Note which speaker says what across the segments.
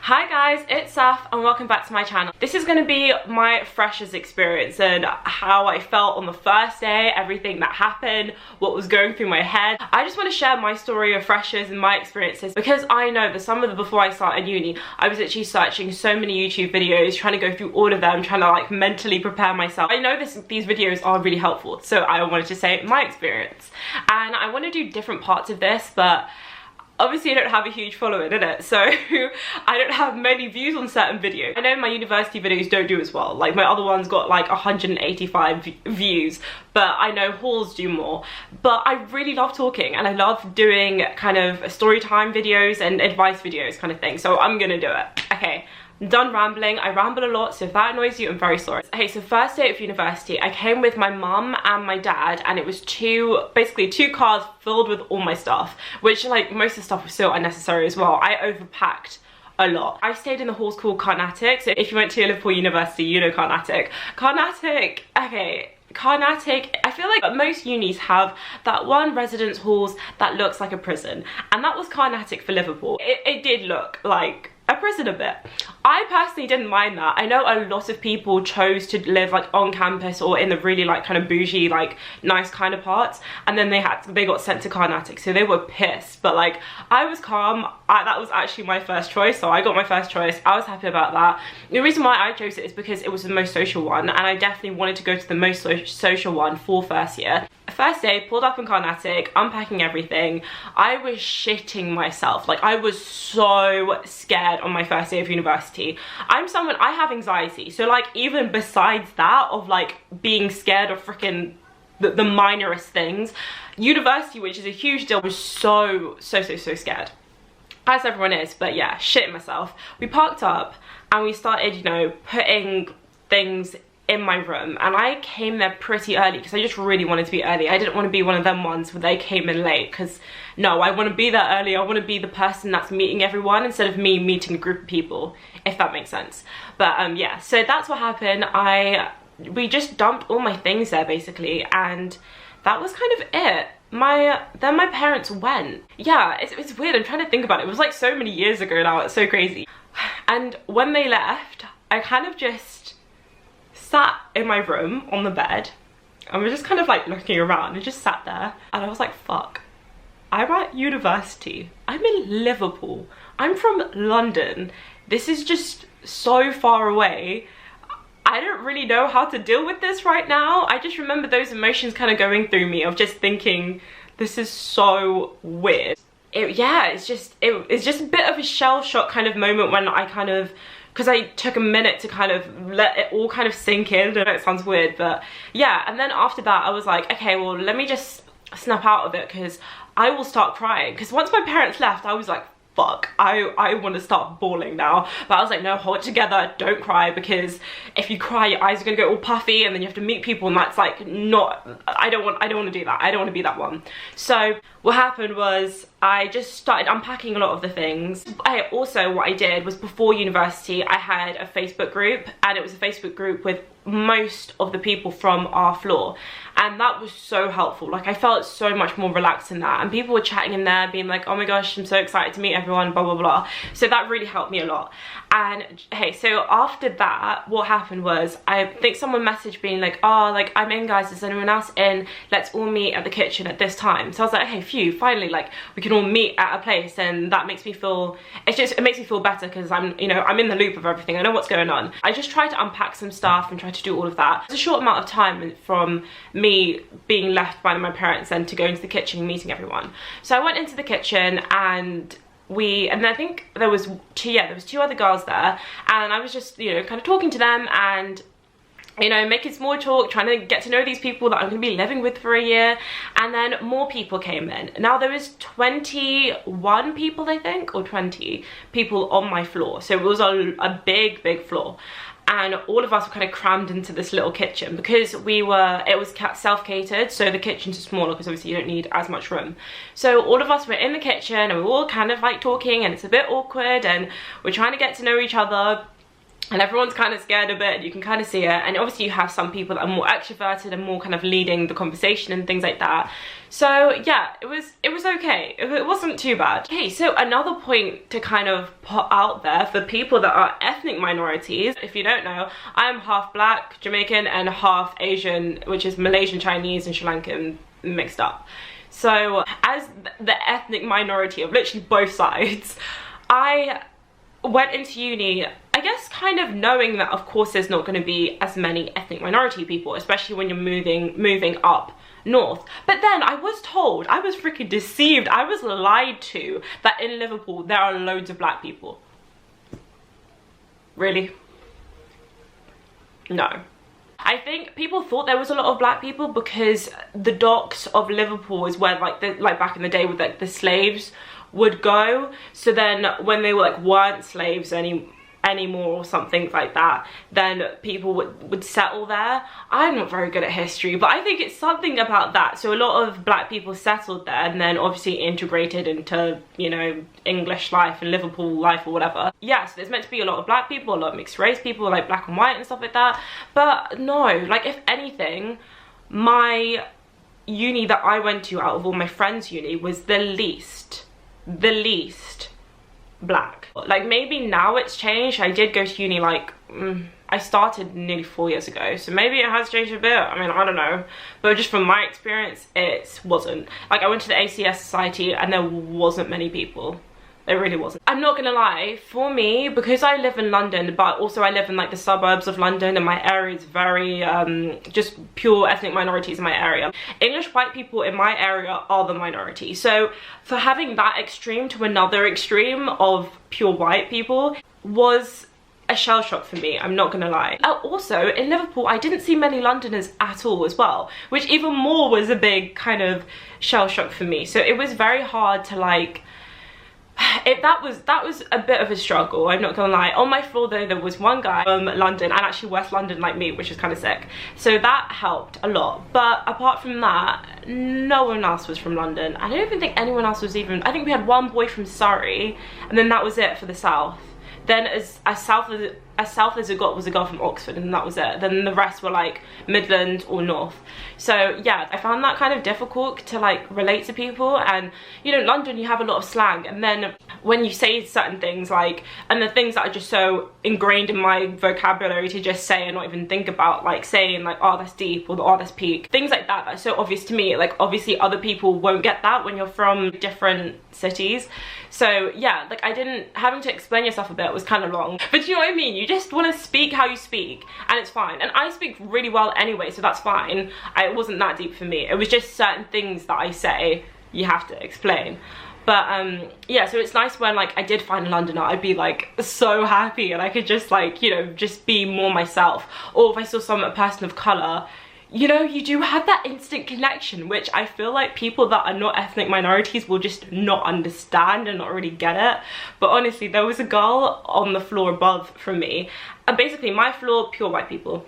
Speaker 1: Hi guys, it's Saf and welcome back to my channel. This is going to be my freshers experience and how I felt on the first day, everything that happened, what was going through my head. I just want to share my story of freshers and my experiences because I know that some of the before I started uni, I was actually searching so many YouTube videos, trying to go through all of them, trying to like mentally prepare myself. I know these videos are really helpful, so I wanted to say my experience. And I want to do different parts of this, but obviously I don't have a huge following in it, so I don't have many views on certain videos. I know my university videos don't do as well, like my other ones got like 185 views, but I know hauls do more. But I really love talking and I love doing kind of story time videos and advice videos kind of thing, so I'm gonna do it. Okay, I'm done rambling. I ramble a lot, so if that annoys you, I'm very sorry. Okay, so first day of university, I came with my mum and my dad, and it was basically two cars filled with all my stuff, which like most of the stuff was so unnecessary as well. I overpacked a lot. I stayed in the halls called Carnatic, so if you went to Liverpool University, you know Carnatic. Carnatic, okay. Carnatic, I feel like most unis have that one residence halls that looks like a prison, and that was Carnatic for Liverpool. It did look like a prison a bit. I personally didn't mind that. I know a lot of people chose to live like on campus or in the really like kind of bougie, like nice kind of parts, and then they got sent to Carnatic, so they were pissed. But like I was calm. That was actually my first choice, so I got my first choice. I was happy about that. The reason why I chose it is because it was the most social one, and I definitely wanted to go to the most social one for first year. First day, pulled up in Carnatic, unpacking everything. I was shitting myself. Like I was so scared on my first day of university. I have anxiety, so like even besides that of like being scared of freaking the minorest things, university, which is a huge deal, was so scared, as everyone is. But yeah, shitting myself. We parked up and we started, you know, putting things in my room, and I came there pretty early because I just really wanted to be early. I didn't want to be one of them ones where they came in late, because no, I want to be there early. I want to be the person that's meeting everyone instead of me meeting a group of people, if that makes sense. But yeah, so that's what happened. We just dumped all my things there basically, and that was kind of it. Then my parents went. Yeah, it's weird. I'm trying to think about it. It was like so many years ago now. It's so crazy. And when they left, I kind of just sat in my room on the bed and we're just kind of like looking around and just sat there, and I was like, fuck, I'm at university, I'm in Liverpool, I'm from London, this is just so far away. I don't really know how to deal with this right now. I just remember those emotions kind of going through me of just thinking, this is so weird. It's just a bit of a shell shock kind of moment when I kind of, because I took a minute to kind of let it all kind of sink in. I know it sounds weird, but yeah. And then after that I was like, okay, well let me just snap out of it because I will start crying. Because once my parents left, I was like, fuck, I want to start bawling now. But I was like, no, hold it together, don't cry, because if you cry your eyes are gonna go all puffy and then you have to meet people, and that's like not, I don't want to do that. I don't want to be that one. So what happened was I just started unpacking a lot of the things. Also what I did was, before university I had a Facebook group, and it was a Facebook group with most of the people from our floor, and that was so helpful. Like I felt so much more relaxed in that, and people were chatting in there being like, oh my gosh, I'm so excited to meet everyone, blah blah blah. So that really helped me a lot. And hey, so after that what happened was, I think someone messaged being like, oh, like I'm in guys, is anyone else in, let's all meet at the kitchen at this time. So I was like, okay, phew, finally, like we can all meet at a place, and that makes me feel, it makes me feel better because I'm, you know, I'm in the loop of everything, I know what's going on. I just tried to unpack some stuff and try to do all of that. It's a short amount of time from me being left by my parents then to go into the kitchen and meeting everyone. So I went into the kitchen, and then I think there was two other girls there, and I was just, you know, kind of talking to them and, you know, making small talk, trying to get to know these people that I'm going to be living with for a year. And then more people came in. Now there was 21 people, I think, or 20 people on my floor, so it was a big floor. And all of us were kind of crammed into this little kitchen because it was self-catered, so the kitchens are smaller because obviously you don't need as much room. So all of us were in the kitchen and we were all kind of like talking, and it's a bit awkward and we're trying to get to know each other. and everyone's kind of scared a bit. You can kind of see it, and obviously you have some people that are more extroverted and more kind of leading the conversation and things like that. So yeah, it was okay. It wasn't too bad. Okay, so another point to kind of put out there for people that are ethnic minorities, if you don't know, I am half black, Jamaican, and half Asian, which is Malaysian, Chinese, and Sri Lankan mixed up. So as the ethnic minority of literally both sides, I went into uni, I guess kind of knowing that of course there's not going to be as many ethnic minority people, especially when you're moving up north. But then I was told, I was freaking deceived, I was lied to, that in Liverpool there are loads of black people. Really? No. I think people thought there was a lot of black people because the docks of Liverpool is where like back in the day with like the slaves would go. So then when they were like weren't slaves anymore or something like that, then people would settle there. I'm not very good at history, but I think it's something about that. So a lot of black people settled there and then obviously integrated into, you know, English life and Liverpool life or whatever. Yeah, so there's meant to be a lot of black people, a lot of mixed race people, like black and white and stuff like that. But no, like if anything, my uni that I went to out of all my friends' uni was the least black. Like maybe now it's changed. I did go to uni like I started nearly 4 years ago, so maybe it has changed a bit. I mean, I don't know, but just from my experience it wasn't. Like I went to the ACS society and there wasn't many people. There really wasn't. I'm not gonna lie, for me, because I live in London, but also I live in like the suburbs of London and my area is very just pure ethnic minorities in my area. English white people in my area are the minority. So for having that extreme to another extreme of pure white people was a shell shock for me, I'm not gonna lie. Also in Liverpool I didn't see many Londoners at all as well, which even more was a big kind of shell shock for me. So it was very hard to like, that was a bit of a struggle, I'm not gonna lie. On my floor though, there was one guy from London, and actually West London like me, which is kind of sick. So that helped a lot. But apart from that, no one else was from London. I don't even think anyone else was even, I think we had one boy from Surrey, and then that was it for the south. Then as south as it got was a girl from Oxford, and that was it. Then the rest were like Midland or North. So yeah, I found that kind of difficult to like relate to people. And you know, London, you have a lot of slang, and then when you say certain things like, and the things that are just so ingrained in my vocabulary to just say and not even think about, like saying like, oh that's deep, or oh that's peak, things like that, that's so obvious to me. Like obviously other people won't get that when you're from different cities. So yeah, like having to explain yourself a bit was kind of long, but you know what I mean, you just want to speak how you speak and it's fine. And I speak really well anyway, so that's fine. It wasn't that deep for me. It was just certain things that I say you have to explain. But yeah, so it's nice when like I did find a Londoner, I'd be like so happy and I could just like, you know, just be more myself. Or if I saw a person of colour, you know, you do have that instant connection, which I feel like people that are not ethnic minorities will just not understand and not really get it. But honestly, there was a girl on the floor above from me, and basically my floor, pure white people.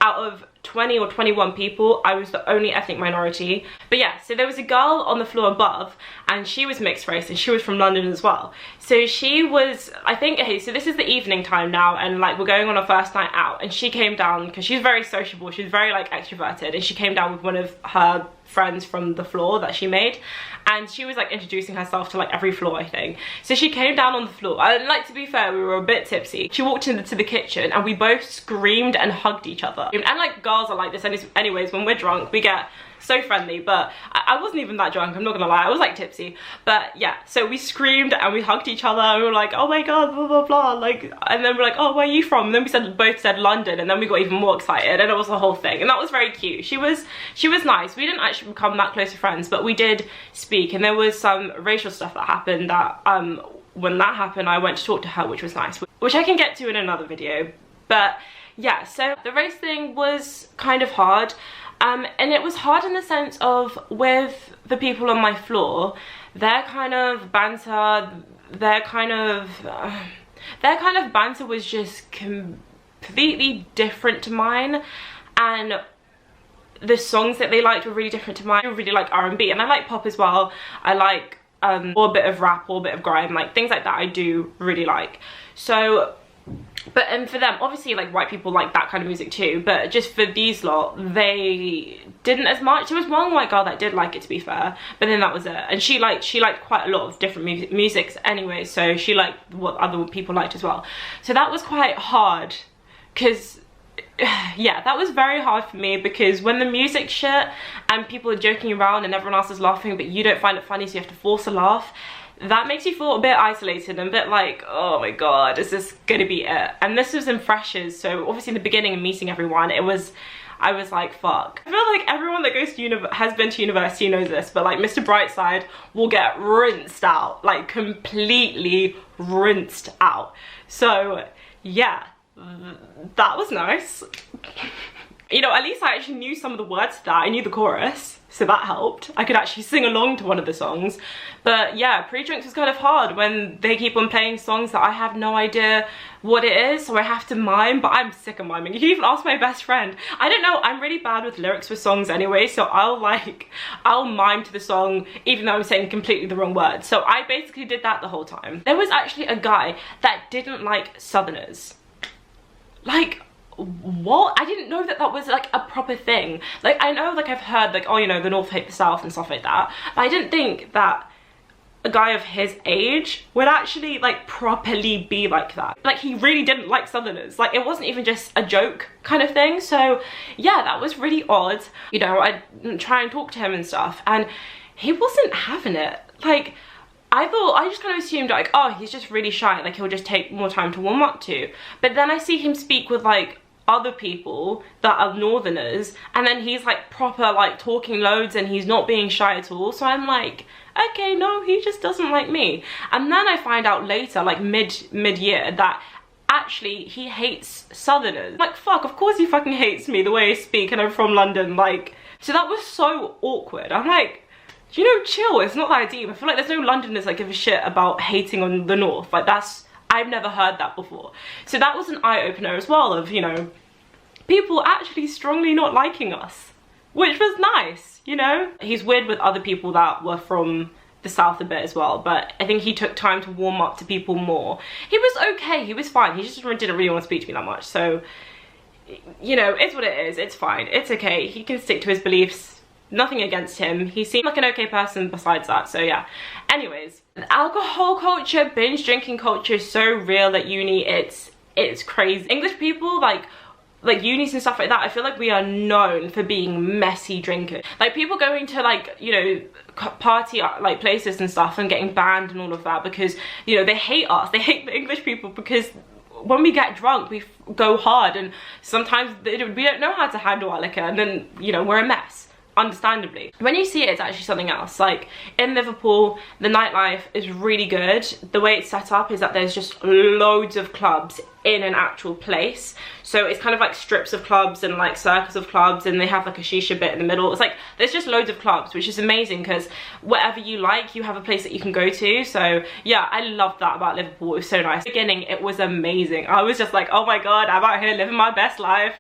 Speaker 1: Out of 20 or 21 people, I was the only ethnic minority. But yeah, so there was a girl on the floor above, and she was mixed race, and she was from London as well. So she was, I think, hey, so this is the evening time now, and like we're going on our first night out, and she came down because she's very sociable, she's very like extroverted, and she came down with one of her friends from the floor that she made, and she was like introducing herself to like every floor, I think. So she came down on the floor, and like, to be fair, we were a bit tipsy. She walked into the kitchen and we both screamed and hugged each other. And like girls are like this anyways, when we're drunk we get so friendly, but I wasn't even that drunk, I'm not gonna lie, I was like tipsy. But yeah, so we screamed and we hugged each other and we were like, oh my god, blah blah blah, like, and then we're like, oh, where are you from? And then we both said London, and then we got even more excited, and it was the whole thing, and that was very cute. She was nice. We didn't actually become that close of friends, but we did speak, and there was some racial stuff that happened that when that happened I went to talk to her, which was nice, which I can get to in another video. But yeah, so the race thing was kind of hard. And it was hard in the sense of, with the people on my floor, their kind of banter was just completely different to mine, and the songs that they liked were really different to mine. I really like R&B, and I like pop as well. I like or a bit of rap or a bit of grime, like things like that I do really like. So But and for them, obviously, like, white people like that kind of music too, but just for these lot, they didn't as much. There was one white girl that did like it, to be fair, but then that was it. And she liked quite a lot of different musics anyway, so she liked what other people liked as well. So that was quite hard, because yeah, that was very hard for me, because when the music's shit and people are joking around and everyone else is laughing but you don't find it funny, so you have to force a laugh, that makes you feel a bit isolated and a bit like, oh my god, is this gonna be it? And this was in freshers, so obviously in the beginning of meeting everyone, I was like, fuck. I feel like everyone that goes to has been to university knows this, but like Mr. Brightside will get rinsed out, like completely rinsed out. So yeah, that was nice. You know, at least I actually knew some of the words to that. I knew the chorus, so that helped. I could actually sing along to one of the songs. But yeah, pre-drinks was kind of hard when they keep on playing songs that I have no idea what it is, so I have to mime, but I'm sick of miming. You can even ask my best friend. I don't know, I'm really bad with lyrics for songs anyway, so I'll mime to the song even though I'm saying completely the wrong words. So I basically did that the whole time. There was actually a guy that didn't like Southerners. Like, what? I didn't know that that was like a proper thing. Like, I know, like, I've heard like, oh, you know, the North hate the South and stuff like that, but I didn't think that a guy of his age would actually like properly be like that. Like, he really didn't like Southerners. Like, it wasn't even just a joke kind of thing. So yeah, that was really odd. You know, I try and talk to him and stuff, and he wasn't having it. Like, I just kind of assumed like, oh, he's just really shy, like he'll just take more time to warm up to. But then I see him speak with like other people that are Northerners, and then he's like proper like talking loads and he's not being shy at all. So I'm like, okay, no, he just doesn't like me. And then I find out later, like mid-year, that actually he hates Southerners. Like, fuck, of course he fucking hates me the way I speak and I'm from London. Like, so that was so awkward. I'm like, you know, chill, it's not that deep. I feel like there's no Londoners that give a shit about hating on the North. Like, I've never heard that before. So that was an eye-opener as well of, you know, people actually strongly not liking us, which was nice, you know? He's weird with other people that were from the South a bit as well, but I think he took time to warm up to people more. He was okay, he was fine. He just didn't really want to speak to me that much. So, you know, it's what it is. It's fine. It's okay. He can stick to his beliefs. Nothing against him. He seemed like an okay person besides that, so yeah. Anyways, alcohol culture, binge drinking culture is so real at uni. It's crazy. English people, like unis and stuff like that, I feel like we are known for being messy drinkers. Like, people going to, like, you know, party like places and stuff and getting banned and all of that because, you know, they hate us. They hate the English people because when we get drunk we go hard, and sometimes we don't know how to handle our liquor, and then, you know, we're a mess. Understandably. When you see it, it's actually something else. Like, in Liverpool, the nightlife is really good. The way it's set up is that there's just loads of clubs in an actual place. So it's kind of like strips of clubs and like circles of clubs, and they have like a shisha bit in the middle. It's like, there's just loads of clubs, which is amazing because whatever you like, you have a place that you can go to. So yeah, I love that about Liverpool. It was so nice. Beginning, it was amazing. I was just like, oh my god, I'm out here living my best life.